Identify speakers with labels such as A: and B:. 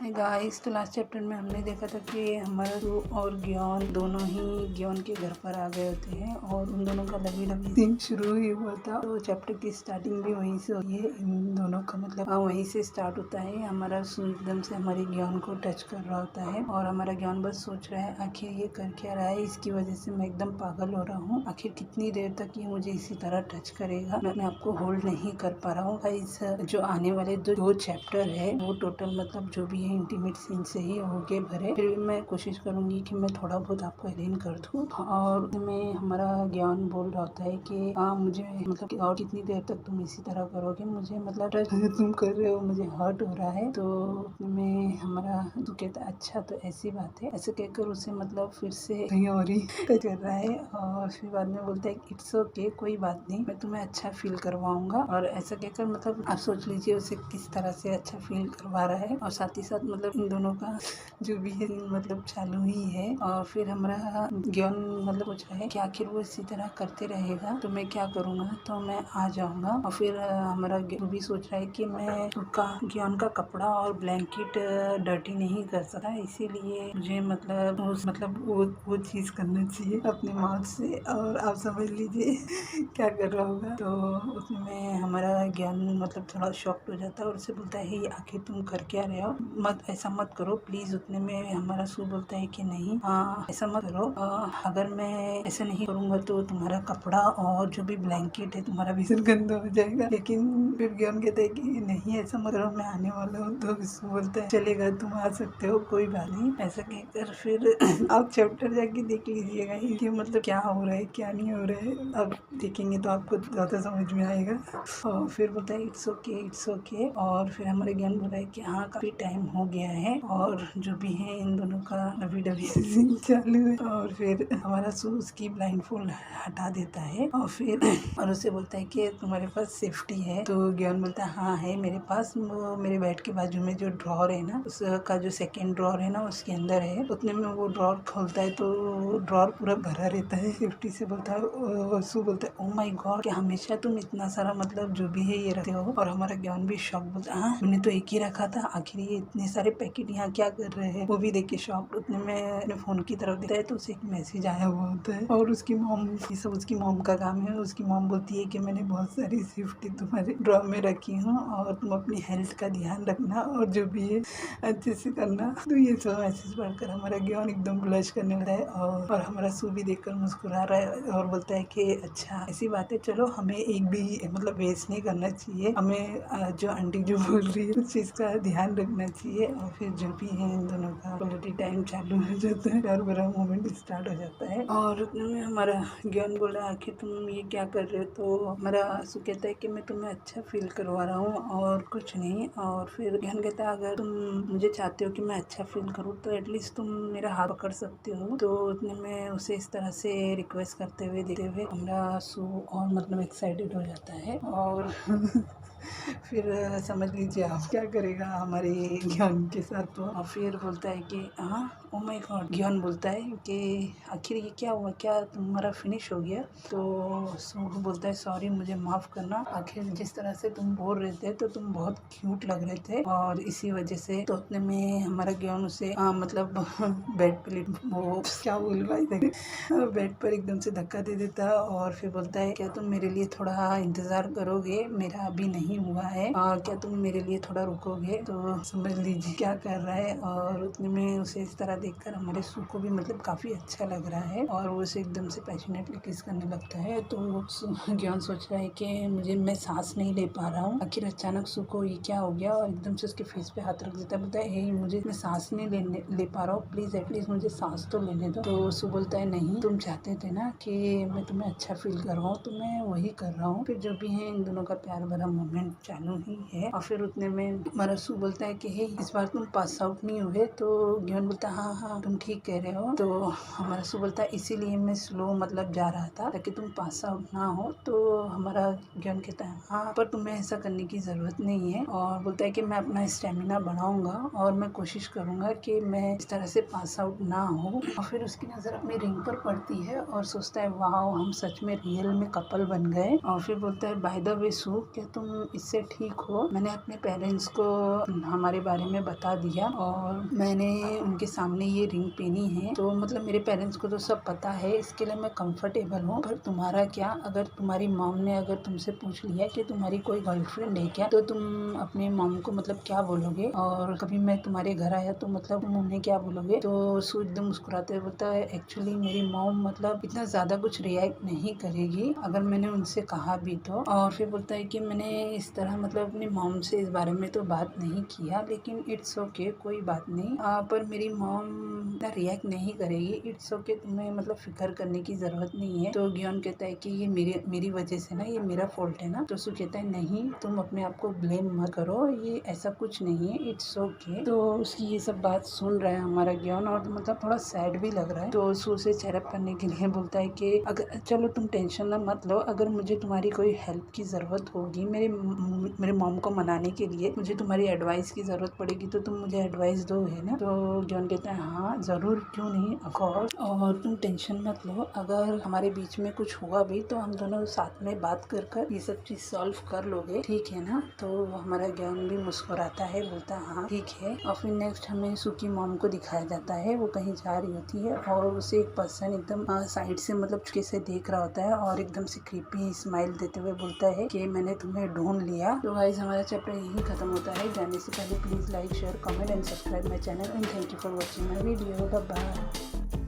A: Guys, तो last chapter में हमने देखा था कि हमारा रू और ग्योन दोनों ही ग्योन के घर पर आ गए होते हैं और उन दोनों का लवी लवी सीन शुरू ही हुआ था। तो चैप्टर की स्टार्टिंग भी वहीं से हुई है। इन दोनों का मतलब वहीं से स्टार्ट होता है। हमारा सू एकदम से हमारी ग्योन को टच कर रहा होता है और हमारा ग्योन बस सोच रहा है आखिर ये कर क्या रहा है, इसकी वजह से मैं एकदम पागल हो रहा हूँ। आखिर कितनी देर तक ये मुझे इसी तरह टच करेगा, मैं अपने आपको होल्ड नहीं कर पा रहा हूँ। इस जो आने वाले दो चैप्टर है वो टोटल मतलब जो भी है इंटीमेट सीन से ही होके भरे। फिर भी मैं कोशिश करूंगी कि मैं थोड़ा बहुत आपको एक्सप्लेन कर दूं। और मैं हमारा ज्ञान बोल रहा होता है कि हाँ मुझे मतलब और कितनी देर तक तुम इसी तरह करोगे, मुझे मतलब तुम कर रहे हो, मुझे हर्ट हो रहा है। तो मैं हमारा तू कहता अच्छा तो ऐसी बात है, ऐसे कहकर उसे मतलब फिर से कहीं और ही कर रहा है। और फिर बाद में बोलता है इट्स ओके, कोई बात नहीं, मैं तुम्हें अच्छा फील करवाऊंगा। और ऐसा कहकर मतलब आप सोच लीजिए उसे किस तरह से अच्छा फील करवा रहा है। और साथ ही साथ मतलब इन दोनों का जो भी है मतलब चालू ही है। और फिर हमारा ज्ञान मतलब पूछ रहा है कि आखिर वो इसी तरह करते रहेगा तो मैं क्या करूँगा, तो मैं आ जाऊँगा। और फिर हमारा भी सोच रहा है कि मैं उसका ज्ञान का कपड़ा और ब्लैंकेट डर्टी नहीं कर सकता, इसीलिए मुझे मतलब वो चीज़ करना चाहिए अपने माउथ से। और आप समझ लीजिए क्या कर रहा होगा। तो उसमें हमारा ज्ञान मतलब थोड़ा शॉक्ड हो जाता है और उससे बोलता है आखिर तुम कर क्या रहे हो, मत ऐसा मत करो प्लीज। उतने में हमारा सू बोलता है कि नहीं ऐसा मत करो, अगर मैं ऐसा नहीं करूँगा तो तुम्हारा कपड़ा और जो भी ब्लैंकेट है तुम्हारा भी गंदा हो जाएगा। लेकिन फिर ज्ञान कहता है कि नहीं ऐसा मत करो, मैं आने वाला हूँ। तो सू बोलता है चलेगा, तुम आ सकते हो, कोई बात नहीं। ऐसा कहकर फिर आप चैप्टर जाके देख लीजिएगा कि मतलब क्या हो रहा है क्या नहीं हो रहा है। अब देखेंगे तो आपको ज़्यादा समझ में आएगा। और फिर बोलता है इट्स ओके इट्स ओके। और फिर हमारे ज्ञान बोला है कि हाँ काफ़ी टाइम हो गया है और जो भी है इन दोनों का लवी डवी सीन चालू है। और फिर हमारा सू उसकी ब्लाइंड फोल्ड हटा देता है और फिर और उसे बोलता है कि तुम्हारे पास सेफ्टी है। तो ज्ञान बोलता है हाँ है मेरे पास, वो मेरे बेड के बाजू में जो ड्रॉर है ना उसका जो सेकेंड ड्रॉर है ना उसके अंदर है। उतने में वो ड्रॉर खोलता है तो ड्रॉर पूरा भरा रहता है सेफ्टी से। बोलता है सू बोलता है ओ माय गॉड, क्या हमेशा तुम इतना सारा मतलब जो भी है ये रखते हो। और हमारा ज्ञान भी शॉक बोलता है हाँ मैंने तो एक ही रखा था, आखिर ये इतने सारे पैकेट यहाँ क्या कर रहे हैं। वो भी देख के शॉक। उतने में अपने फोन की तरफ देखता है तो उसे एक मैसेज आया हुआ होता है और उसकी मॉम, ये सब उसकी मॉम का काम है। उसकी मॉम बोलती है कि मैंने बहुत सारी सेफ्टी तुम्हारे ड्रॉ में रखी हूँ और तुम अपनी हेल्थ का ध्यान रखना और जो भी है अच्छे से करना। तो ये सब मैसेज पढ़कर हमारा ज्ञान एकदम ब्लश करने लगा है और हमारा सू भी देखकर मुस्कुरा रहा है और बोलता है कि अच्छा ऐसी बात है, चलो हमें एक भी मतलब वेस्ट नहीं करना चाहिए, हमें जो आंटी जो बोल रही है उस चीज़ का ध्यान रखना चाहिए। और फिर जो भी है इन दोनों का क्वालिटी टाइम चालू हो जाता है, प्यार भरा मोमेंट स्टार्ट हो जाता है। और उतने में हमारा ज्ञान बोला आखिर तुम ये क्या कर रहे हो। तो हमारा सू कहता है कि मैं तुम्हें अच्छा फील करवा रहा हूँ और कुछ नहीं। और फिर ज्ञान कहता है अगर तुम मुझे चाहते हो कि मैं अच्छा फील करूँ तो एटलीस्ट तुम मेरा हाथ पकड़ सकते हो। तो उतने में उसे इस तरह से रिक्वेस्ट करते हुए देखते हुए हमारा सू और मतलब एक्साइटेड हो जाता है। और फिर समझ लीजिए आप क्या करेगा हमारे ज्ञान के साथ। तो और फिर बोलता है कि हाँ ओ माय गॉड, ज्ञान बोलता है कि आखिर ये क्या हुआ, क्या तुम्हारा फिनिश हो गया। तो सू बोलता है सॉरी मुझे माफ़ करना, आखिर जिस तरह से तुम बोल रहे थे तो तुम बहुत क्यूट लग रहे थे और इसी वजह से। तो उतने में हमारा ज्ञान उसे मतलब बेड पे वो क्या बोल रहा है बेड पर एकदम से धक्का दे देता है और फिर बोलता है क्या तुम मेरे लिए थोड़ा इंतज़ार करोगे, मेरा अभी नहीं हुआ है, क्या तुम मेरे लिए थोड़ा रुकोगे। तो समझ लीजिए क्या कर रहा है। और उतने में उसे इस तरह देखकर हमारे सू को भी मतलब काफ़ी अच्छा लग रहा है और वो उसे एकदम से पैशनेटली किस करने लगता है। तो ज्ञान सोच रहा है कि मैं सांस नहीं ले पा रहा हूँ, आखिर अचानक सू को ये क्या हो गया। और एकदम से उसके फेस पे हाथ रख देता है, बोलता है मुझे मैं सांस नहीं ले पा रहा हूँ, प्लीज़ एटलीस्ट मुझे सांस तो लेने दो। तो सू बोलता है नहीं तुम चाहते थे ना कि मैं तुम्हें अच्छा फील करवाऊँ तो मैं वही कर रहा हूँ। फिर जो भी है इन दोनों का प्यार भरा मोमेंट चालू ही है। और फिर उतने में हमारा सू बोलता है कि हे इस बार तुम पास आउट नहीं हुए। तो ज्ञान बोलता है हाँ तुम ठीक कह रहे हो। तो हमारा सू बोलता है इसीलिए मैं स्लो मतलब जा रहा था ताकि तुम पास आउट ना हो। तो हमारा ज्ञान कहता है हाँ पर तुम्हें ऐसा करने की ज़रूरत नहीं है। और बोलता है कि मैं अपना स्टेमिना बढ़ाऊंगा और मैं कोशिश करूंगा कि मैं इस तरह से पास आउट ना हो। और फिर उसकी नज़र अपनी रिंग पर पड़ती है और सोचता है वाह हम सच में रियल में कपल बन गए। और फिर बोलता है बाय द वे सू क्या तुम इससे ठीक हो। मैंने अपने पेरेंट्स को हमारे बारे में बता दिया और मैंने उनके सामने ये रिंग पहनी है, तो मतलब मेरे पेरेंट्स को तो सब पता है, इसके लिए मैं कंफर्टेबल हूँ। पर तुम्हारा क्या, अगर तुम्हारी मॉम ने अगर तुमसे पूछ लिया कि तुम्हारी कोई गर्लफ्रेंड है क्या, तो तुम अपने मॉम को मतलब क्या बोलोगे? और कभी मैं तुम्हारे घर आया तो मतलब तुम उन्हें क्या बोलोगे? तो सू एकदम मुस्कुराते हुए बोलता है, एक्चुअली मेरी मॉम मतलब इतना ज्यादा कुछ रिएक्ट नहीं करेगी अगर मैंने उनसे कहा भी तो। और फिर बोलता है कि मैंने इस तरह मतलब अपनी मॉम से इस बारे में तो बात नहीं किया, लेकिन इट्स ओके, कोई बात नहीं। पर मेरी मॉम रिएक्ट नहीं करेगी, इट्स ओके, तुम्हें मतलब फिक्र करने की जरूरत नहीं है। तो गियोन कहता है कि ये मेरी वजह से ना, ये मेरा फॉल्ट है ना। तो सू कहता है नहीं, तुम अपने आप को ब्लेम मत करो, ये ऐसा कुछ नहीं है, इट्स ओके। तो उसकी ये सब बात सुन रहा है हमारा गियोन और मतलब थोड़ा सैड भी लग रहा है। तो सू से चेयरअप करने के लिए बोलता है कि अगर चलो तुम टेंशन ना मत लो, अगर मुझे तुम्हारी कोई हेल्प की ज़रूरत होगी, मेरे मॉम को मनाने के लिए मुझे तुम्हारी एडवाइस की ज़रूरत पड़ेगी तो तुम मुझे एडवाइस दो, है ना? तो जॉन कहता है हाँ ज़रूर, क्यों नहीं, ऑफ कोर्स। और तुम टेंशन मत लो, अगर हमारे बीच में कुछ हुआ भी तो हम दोनों साथ में बात कर ये सब चीज़ सॉल्व कर लोगे, ठीक है ना? तो हमारा ज्ञान भी मुस्कुराता है, बोलता है हाँ ठीक है। और फिर नेक्स्ट हमें सू की मॉम को दिखाया जाता है, वो कहीं जा रही होती है और उसे एक पर्सन एकदम साइड से मतलब चुपके से देख रहा होता है और एकदम से क्रीपी स्माइल देते हुए बोलता है कि मैंने तुम्हें ढूंढ लिया। तो गाइस हमारा चैप्टर यही खत्म होता है। जाने से पहले please like, share, comment and subscribe my channel and thank you for watching my video. Bye bye.